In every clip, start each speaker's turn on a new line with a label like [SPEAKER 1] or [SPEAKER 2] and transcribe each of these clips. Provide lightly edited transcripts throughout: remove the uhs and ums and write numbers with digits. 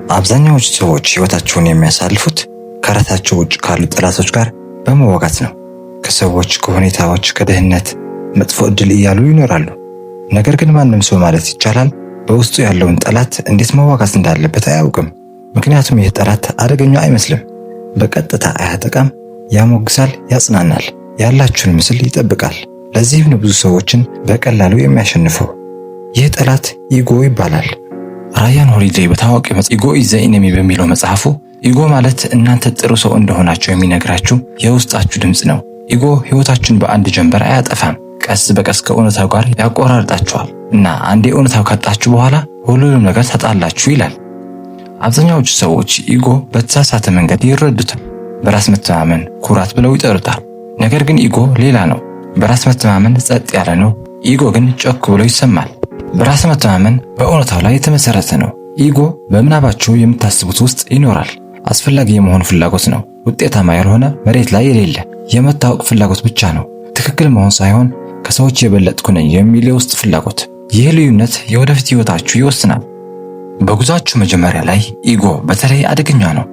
[SPEAKER 1] አብዛኛዎቹ ሰዎች ህይወታቸውን የሚያሳልፉት ከራሳቸው ውጭ ካሉ ጠላቶች ጋር በመዋጋት ነው። ከሰዎች፣ ከሁኔታዎች፣ ከድህነት፣ መጥፎ እድል እያሉ ይኖራሉ። ነገር ግን ማንም ሰው ማለት ይቻላል በውስጡ ያለውን ጠላት እንዴት መዋጋት እንዳለበት አያውቅም። ምክንያቱም ይህ ጠላት አደገኛ አይመስልም። በቀጥታ አያጠቃም፣ ያሞግሳል፣ ያጽናናል፣ ያላችሁን ምስል ይጠብቃል። ለዚህም ነው ብዙ ሰዎችን በቀላሉ የሚያሸንፈው። ይህ ጠላት ኢጎ ይባላል። ራያን ሆሊዴይ በታዋቂው ኢጎ ኢዝ ዘ ኢነሚ በሚለው መጽሐፉ ኢጎ ማለት እናንተ ጥሩ ሰው እንደሆናችሁ የሚነግራችሁ የውስጣችሁ ድምፅ ነው። ኢጎ ህይወታችሁን በአንድ ጀንበር አያጠፋም። ቀስ በቀስ ከእውነታው ጋር ያቆራርጣችኋል እና አንዴ እውነታው ካጣችሁ በኋላ ሁሉንም ነገር ታጣላችሁ ይላል። አብዛኛዎቹ ሰዎች ኢጎ በተሳሳተ መንገድ ይረዱታል። በራስ መተማመን ኩራት ብለው ይጠሩታል። ነገር ግን ኢጎ ሌላ ነው። በራስ መተማመን ጸጥ ያለ ነው። ኢጎ ግን ጮክ ብሎ ይሰማል። በራስ መተማመን በእውነታው ላይ የተመሰረተ ነው። ኢጎ በምናባችሁ የምታስቡት ውስጥ ይኖራል። አስፈላጊ የመሆን ፍላጎት ነው። ውጤታማ ያልሆነ መሬት ላይ የሌለ የመታወቅ ፍላጎት ብቻ ነው። ትክክል መሆን ሳይሆን ከሰዎች የበለጥኩ ነኝ የሚል የውስጥ ፍላጎት። ይህ ልዩነት የወደፊት ህይወታችሁ ይወስናል። በጉዟችሁ መጀመሪያ ላይ ኢጎ በተለይ አደገኛ ነው።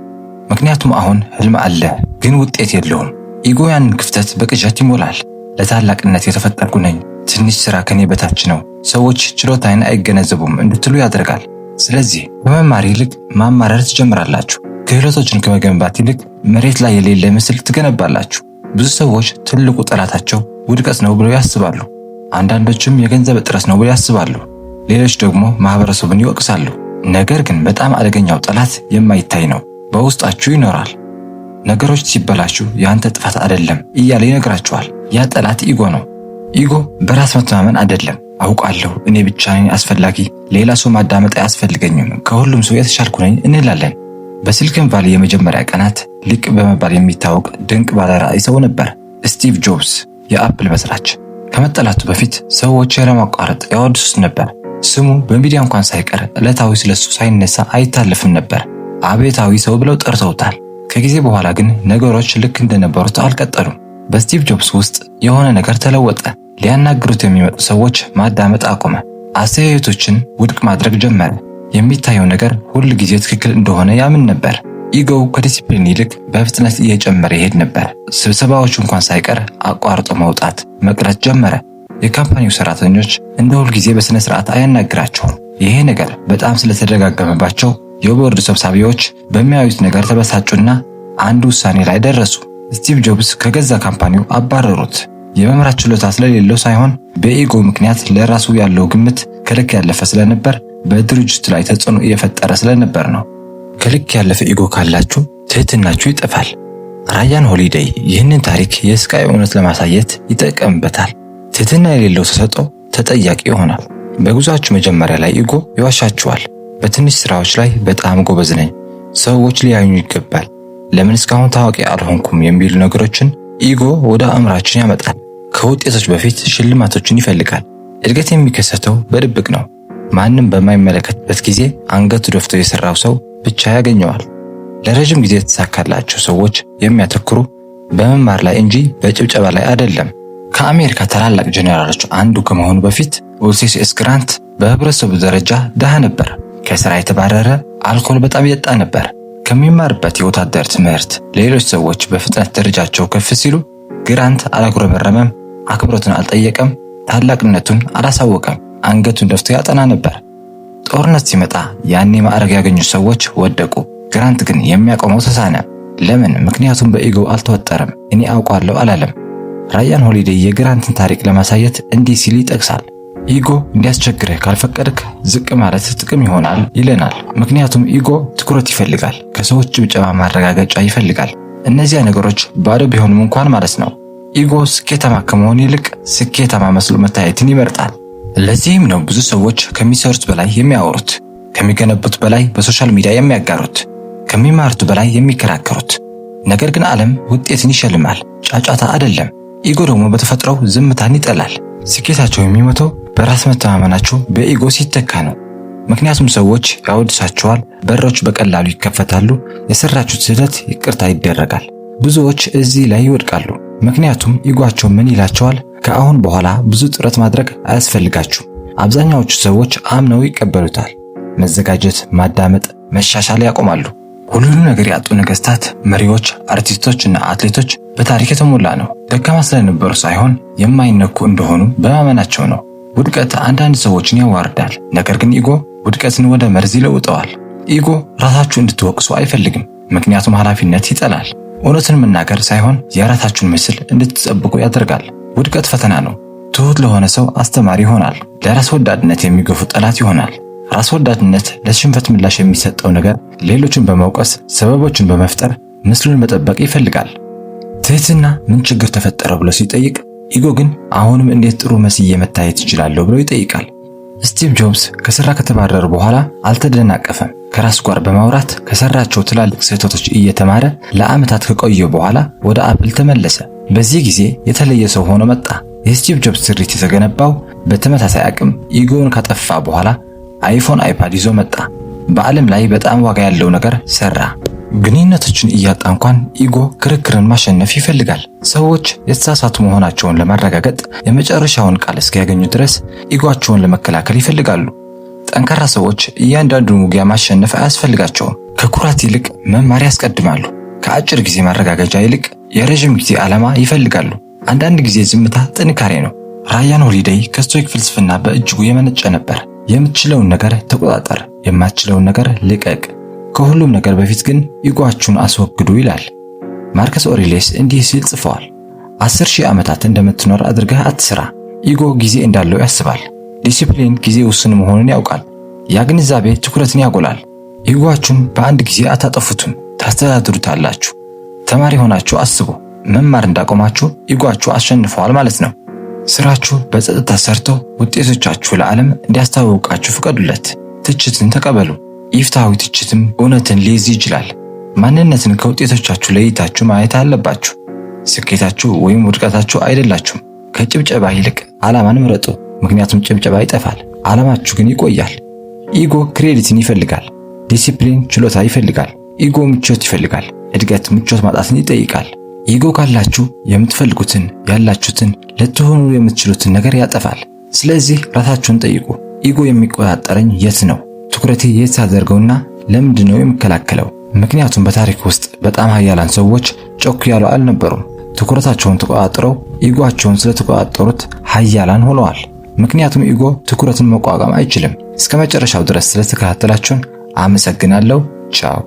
[SPEAKER 1] ምክንያቱም አሁን ህልም አለ፣ ግን ውጤት የለውም። ኢጎ ያንን ክፍተት በቅዠት ይሞላል። ለታላቅነት የተፈጠርኩ ነኝ፣ ትንሽ ስራ ከኔ በታች ነው፣ ሰዎች ችሎታዬን አይገነዘቡም እንድትሉ ያደርጋል። ስለዚህ በመማር ይልቅ ማማረር ትጀምራላችሁ። ክህሎቶችን ከመገንባት ይልቅ መሬት ላይ የሌለ ምስል ትገነባላችሁ። ብዙ ሰዎች ትልቁ ጠላታቸው ውድቀት ነው ብለው ያስባሉ። አንዳንዶችም የገንዘብ እጥረት ነው ብለው ያስባሉ። ሌሎች ደግሞ ማህበረሰቡን ይወቅሳሉ። ነገር ግን በጣም አደገኛው ጠላት የማይታይ ነው፣ በውስጣችሁ ይኖራል። ነገሮች ሲበላሹ ያንተ ጥፋት አይደለም እያለ ይነግራችኋል። ያ ጠላት ኢጎ ነው። ኢጎ በራስ መተማመን አይደለም። አውቃለሁ፣ እኔ ብቻ ነኝ አስፈላጊ፣ ሌላ ሰው ማዳመጥ አያስፈልገኝም፣ ከሁሉም ሰው የተሻልኩ ነኝ እንላለን። በሲሊኮን ቫሊ የመጀመሪያ ቀናት ሊቅ በመባል የሚታወቅ ድንቅ ባለራዕይ ሰው ነበር። ስቲቭ ጆብስ የአፕል መስራች ከመጠላቱ በፊት ሰዎች ያለማቋረጥ ያወድሱት ነበር። ስሙ በሚዲያ እንኳን ሳይቀር ዕለታዊ ስለሱ ሳይነሳ አይታለፍም ነበር። አቤታዊ ሰው ብለው ጠርተውታል። ከጊዜ በኋላ ግን ነገሮች ልክ እንደነበሩት አልቀጠሉም። በስቲቭ ጆብስ ውስጥ የሆነ ነገር ተለወጠ። ሊያናግሩት የሚመጡ ሰዎች ማዳመጥ አቆመ። አስተያየቶችን ውድቅ ማድረግ ጀመረ። የሚታየው ነገር ሁል ጊዜ ትክክል እንደሆነ ያምን ነበር። ኢጎው ከዲሲፕሊን ይልቅ በፍጥነት እየጨመረ ይሄድ ነበር። ስብሰባዎች እንኳን ሳይቀር አቋርጦ መውጣት፣ መቅረት ጀመረ። የካምፓኒው ሰራተኞች እንደ ሁል ጊዜ በስነ ስርዓት አያናግራቸውም። ይሄ ነገር በጣም ስለተደጋገመባቸው የቦርድ ሰብሳቢዎች በሚያዩት ነገር ተበሳጩና አንድ ውሳኔ ላይ ደረሱ። ስቲቭ ጆብስ ከገዛ ካምፓኒው አባረሩት። የመምራት ችሎታ ስለሌለው ሳይሆን በኢጎ ምክንያት ለራሱ ያለው ግምት ከልክ ያለፈ ስለነበር በድርጅቱ ላይ ተጽዕኖ እየፈጠረ ስለነበር ነው። ከልክ ያለፈ ኢጎ ካላችሁ ትህትናችሁ ይጠፋል። ራያን ሆሊዴይ ይህንን ታሪክ የስቃይ እውነት ለማሳየት ይጠቀምበታል። ትህትና የሌለው ተሰጥኦ ተጠያቂ ይሆናል። በጉዟችሁ መጀመሪያ ላይ ኢጎ ይዋሻችኋል። በትንሽ ስራዎች ላይ በጣም ጎበዝ ነኝ፣ ሰዎች ሊያዩኝ ይገባል፣ ለምን እስካሁን ታዋቂ አልሆንኩም የሚሉ ነገሮችን ኢጎ ወደ አእምራችን ያመጣል። ከውጤቶች በፊት ሽልማቶችን ይፈልጋል። እድገት የሚከሰተው በድብቅ ነው። ማንም በማይመለከትበት ጊዜ አንገቱ ደፍቶ የሰራው ሰው ብቻ ያገኘዋል። ለረጅም ጊዜ የተሳካላቸው ሰዎች የሚያተኩሩ በመማር ላይ እንጂ በጭብጨባ ላይ አይደለም። ከአሜሪካ ታላላቅ ጄኔራሎች አንዱ ከመሆኑ በፊት ኡልሲስ ኤስ ግራንት በህብረተሰቡ ደረጃ ድሃ ነበር። ከስራ የተባረረ፣ አልኮል በጣም ይጠጣ ነበር። ከሚማርበት የወታደር ትምህርት ሌሎች ሰዎች በፍጥነት ደረጃቸው ከፍ ሲሉ ግራንት አላጉረመረመም፣ አክብሮትን አልጠየቀም፣ ታላቅነቱን አላሳወቀም። አንገቱን ደፍቶ ያጠና ነበር። ጦርነት ሲመጣ ያኔ ማዕረግ ያገኙ ሰዎች ወደቁ። ግራንት ግን የሚያቆመው ተሳነ። ለምን? ምክንያቱም በኢጎ አልተወጠረም። እኔ አውቃለሁ አላለም። ራያን ሆሊዴይ የግራንትን ታሪክ ለማሳየት እንዲህ ሲል ይጠቅሳል። ኢጎ እንዲያስቸግርህ ካልፈቀድክ ዝቅ ማለት ጥቅም ይሆናል ይለናል። ምክንያቱም ኢጎ ትኩረት ይፈልጋል፣ ከሰዎች ጭብጨባ ማረጋገጫ ይፈልጋል። እነዚያ ነገሮች ባዶ ቢሆኑም እንኳን ማለት ነው። ኢጎ ስኬታማ ከመሆን ይልቅ ስኬታማ መስሎ መታየትን ይመርጣል። ለዚህም ነው ብዙ ሰዎች ከሚሰሩት በላይ የሚያወሩት፣ ከሚገነቡት በላይ በሶሻል ሚዲያ የሚያጋሩት፣ ከሚማሩት በላይ የሚከራከሩት። ነገር ግን ዓለም ውጤትን ይሸልማል፣ ጫጫታ አይደለም። ኢጎ ደግሞ በተፈጥሮው ዝምታን ይጠላል። ስኬታቸው የሚመጣው በራስ መተማመናቸው በኢጎ ሲተካ ነው። ምክንያቱም ሰዎች ያወድሳቸዋል፣ በሮች በቀላሉ ይከፈታሉ፣ የሰራችሁት ስህተት ይቅርታ ይደረጋል። ብዙዎች እዚህ ላይ ይወድቃሉ። ምክንያቱም ኢጓቸው ምን ይላቸዋል? ከአሁን በኋላ ብዙ ጥረት ማድረግ አያስፈልጋችሁም። አብዛኛዎቹ ሰዎች አምነው ይቀበሉታል። መዘጋጀት፣ ማዳመጥ፣ መሻሻል ያቆማሉ። ሁሉንም ነገር ያጡ ነገስታት፣ መሪዎች፣ አርቲስቶችና አትሌቶች በታሪክ የተሞላ ነው። ደካማ ስለነበሩ ሳይሆን የማይነኩ እንደሆኑ በማመናቸው ነው። ውድቀት አንዳንድ ሰዎችን ያዋርዳል፣ ነገር ግን ኢጎ ውድቀትን ወደ መርዝ ይለውጠዋል። ኢጎ ራሳችሁ እንድትወቅሱ አይፈልግም፣ ምክንያቱም ኃላፊነት ይጠላል። እውነትን መናገር ሳይሆን የራሳችሁን ምስል እንድትጠብቁ ያደርጋል። ውድቀት ፈተና ነው። ትሁት ለሆነ ሰው አስተማሪ ይሆናል፣ ለራስ ወዳድነት የሚገፉ ጠላት ይሆናል። ራስ ወዳድነት ለሽንፈት ምላሽ የሚሰጠው ነገር ሌሎችን በመውቀስ ሰበቦችን በመፍጠር ምስሉን መጠበቅ ይፈልጋል። ትህትና ምን ችግር ተፈጠረ ብሎ ሲጠይቅ፣ ኢጎ ግን አሁንም እንዴት ጥሩ መስዬ መታየት ይችላለሁ ብሎ ይጠይቃል። ስቲቭ ጆብስ ከስራ ከተባረረ በኋላ አልተደናቀፈም። ከራሱ ጋር በማውራት ከሰራቸው ትላልቅ ስህተቶች እየተማረ ለዓመታት ከቆየ በኋላ ወደ አፕል ተመለሰ። በዚህ ጊዜ የተለየ ሰው ሆኖ መጣ። የስቲቭ ጆብስ ስሪት የተገነባው በተመሳሳይ አቅም ኢጎውን ካጠፋ በኋላ አይፎን፣ አይፓድ ይዞ መጣ። በዓለም ላይ በጣም ዋጋ ያለው ነገር ሰራ። ግንኙነቶችን እያጣ እንኳን ኢጎ ክርክርን ማሸነፍ ይፈልጋል። ሰዎች የተሳሳቱ መሆናቸውን ለማረጋገጥ የመጨረሻውን ቃል እስኪያገኙ ድረስ ኢጎአቸውን ለመከላከል ይፈልጋሉ። ጠንካራ ሰዎች እያንዳንዱን ውጊያ ማሸነፍ አያስፈልጋቸውም። ከኩራት ይልቅ መማር ያስቀድማሉ። ከአጭር ጊዜ ማረጋገጫ ይልቅ የረዥም ጊዜ ዓላማ ይፈልጋሉ። አንዳንድ ጊዜ ዝምታ ጥንካሬ ነው። ራያን ሆሊዴይ ከስቶይክ ፍልስፍና በእጅጉ የመነጨ ነበር። የምትችለውን ነገር ተቆጣጠር፣ የማትችለውን ነገር ልቀቅ፣ ከሁሉም ነገር በፊት ግን ኢጎአችሁን አስወግዱ ይላል። ማርከስ ኦሪሌስ እንዲህ ሲል ጽፈዋል። 10,000 ዓመታት እንደምትኖር አድርገህ አትስራ። ኢጎ ጊዜ እንዳለው ያስባል። ዲሲፕሊን ጊዜ ውስን መሆኑን ያውቃል። ያ ግንዛቤ ትኩረትን ያጎላል። ኢጎአችሁን በአንድ ጊዜ አታጠፉትም፣ ታስተዳድሩታላችሁ። ተማሪ ሆናችሁ አስቡ። መማር እንዳቆማችሁ ኢጎአችሁ አሸንፈዋል ማለት ነው። ስራችሁ በጸጥታ ሰርቶ ውጤቶቻችሁ ለዓለም እንዲያስተዋውቃችሁ ፍቀዱለት። ትችትን ተቀበሉ። ኢፍትሐዊ ትችትም እውነትን ሊይዝ ይችላል። ማንነትን ከውጤቶቻችሁ ለይታችሁ ማየት አለባችሁ። ስኬታችሁ ወይም ውድቀታችሁ አይደላችሁም። ከጭብጨባ ይልቅ ዓላማን ምረጡ፣ ምክንያቱም ጭብጨባ ይጠፋል፣ ዓላማችሁ ግን ይቆያል። ኢጎ ክሬዲትን ይፈልጋል። ዲሲፕሊን ችሎታ ይፈልጋል። ኢጎ ምቾት ይፈልጋል። እድገት ምቾት ማጣትን ይጠይቃል። ኢጎ ካላችሁ የምትፈልጉትን ያላችሁትን ልትሆኑ የምትችሉትን ነገር ያጠፋል። ስለዚህ ራሳችሁን ጠይቁ። ኢጎ የሚቆጣጠረኝ የት ነው? ትኩረቴ የት ሳደርገውና ለምንድን ነው የሚከላከለው? ምክንያቱም በታሪክ ውስጥ በጣም ኃያላን ሰዎች ጮክ ያሉ አልነበሩም። ትኩረታቸውን ተቆጣጥረው ኢጎአቸውን ስለተቆጣጠሩት ኃያላን ሆነዋል። ምክንያቱም ኢጎ ትኩረትን መቋቋም አይችልም። እስከ መጨረሻው ድረስ ስለተከታተላችሁን አመሰግናለሁ። ቻው።